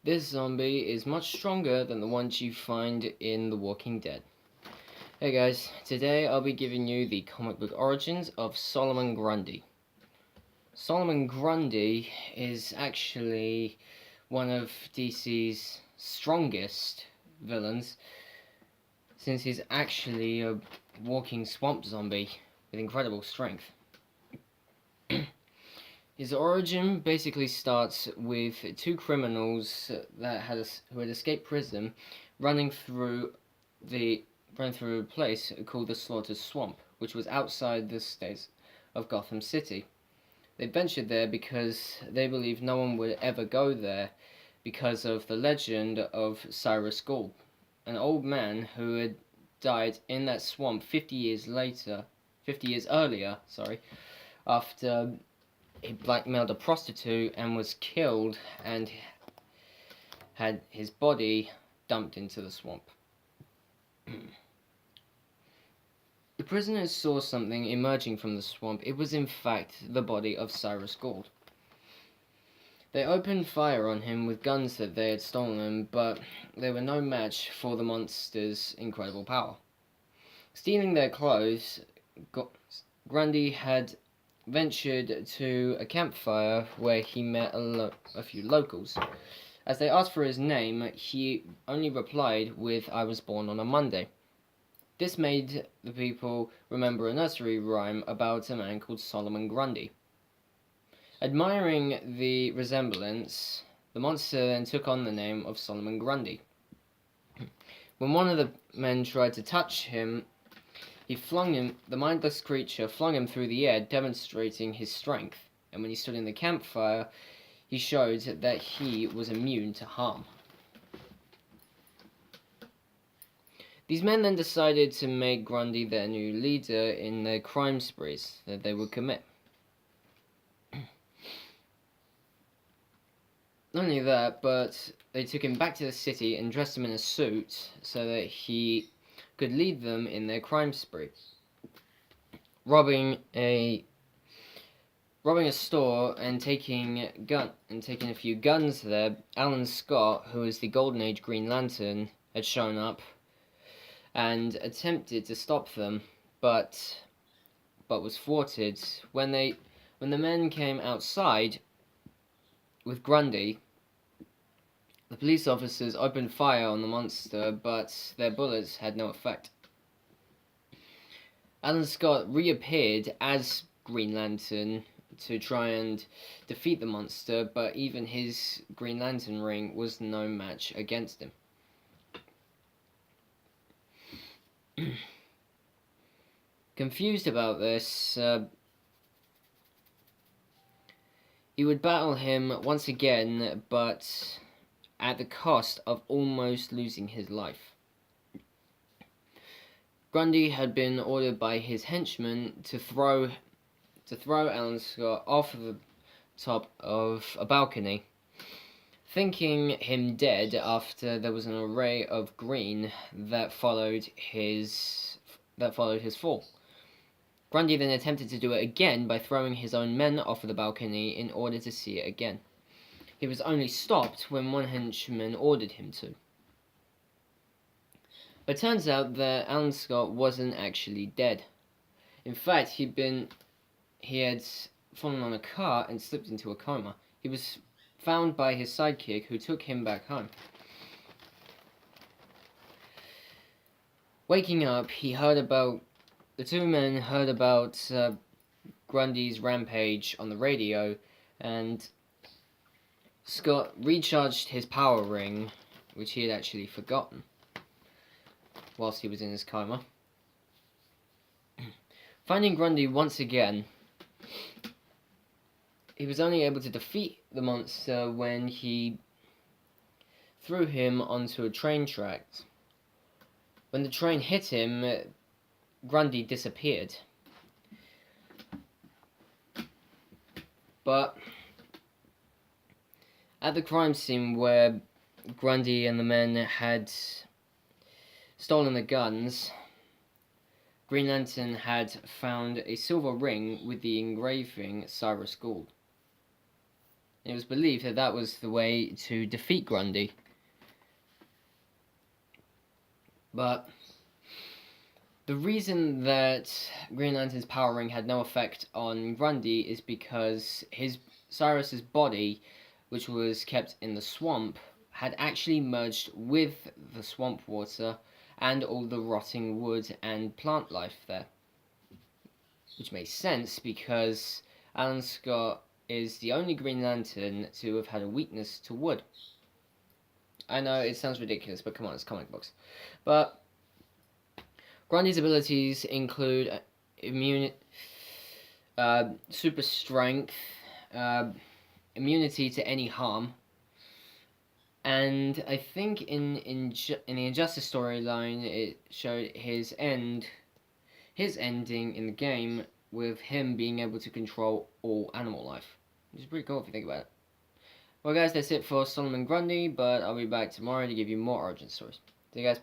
This zombie is much stronger than the ones you find in The Walking Dead. Hey guys, today I'll be giving you the comic book origins of Solomon Grundy. Solomon Grundy is actually one of DC's strongest villains, since he's actually a walking swamp zombie with incredible strength. His origin basically starts with two criminals who had escaped prison running through a place called the Slaughtered Swamp, which was outside the states of Gotham City. They ventured there because they believed no one would ever go there because of the legend of Cyrus Gould, an old man who had died in that swamp 50 years earlier, after he blackmailed a prostitute and was killed and had his body dumped into the swamp. The prisoners saw something emerging from the swamp. It was in fact the body of Cyrus Gould. They opened fire on him with guns that they had stolen, but they were no match for the monster's incredible power. Stealing their clothes, Grundy had ventured to a campfire where he met a few locals. As they asked for his name, he only replied with, "I was born on a Monday." This made the people remember a nursery rhyme about a man called Solomon Grundy. Admiring the resemblance, the monster then took on the name of Solomon Grundy. When one of the men tried to touch him, the mindless creature flung him through the air, demonstrating his strength. And when he stood in the campfire, he showed that he was immune to harm. These men then decided to make Grundy their new leader in their crime sprees that they would commit. Not only that, but they took him back to the city and dressed him in a suit so that he could lead them in their crime spree. Robbing a store and taking a few guns there, Alan Scott, who was the Golden Age Green Lantern, had shown up and attempted to stop them, but was thwarted. When the men came outside with Grundy, the police officers opened fire on the monster, but their bullets had no effect. Alan Scott reappeared as Green Lantern to try and defeat the monster, but even his Green Lantern ring was no match against him. Confused about this, he would battle him once again, but at the cost of almost losing his life. Grundy had been ordered by his henchmen to throw Alan Scott off the top of a balcony, thinking him dead after there was an array of green that followed his fall. Grundy then attempted to do it again by throwing his own men off of the balcony in order to see it again. He was only stopped when one henchman ordered him to. But it turns out that Alan Scott wasn't actually dead. In fact, he had fallen on a car and slipped into a coma. He was found by his sidekick, who took him back home. Waking up, the two men heard about Grundy's rampage on the radio, and Scott recharged his power ring, which he had actually forgotten whilst he was in his coma. Finding Grundy once again, he was only able to defeat the monster when he threw him onto a train track. When the train hit him, Grundy disappeared. But at the crime scene where Grundy and the men had stolen the guns, Green Lantern had found a silver ring with the engraving Cyrus Gould. It was believed that that was the way to defeat Grundy. But the reason that Green Lantern's power ring had no effect on Grundy is because Cyrus's body, which was kept in the swamp, had actually merged with the swamp water and all the rotting wood and plant life there. Which makes sense because Alan Scott is the only Green Lantern to have had a weakness to wood. I know it sounds ridiculous, but come on, it's comic books. But Grundy's abilities include super strength, immunity to any harm, and I think in the Injustice storyline it showed his ending in the game with him being able to control all animal life, which is pretty cool if you think about it. Well, guys, that's it for Solomon Grundy, but I'll be back tomorrow to give you more origin stories. See you guys.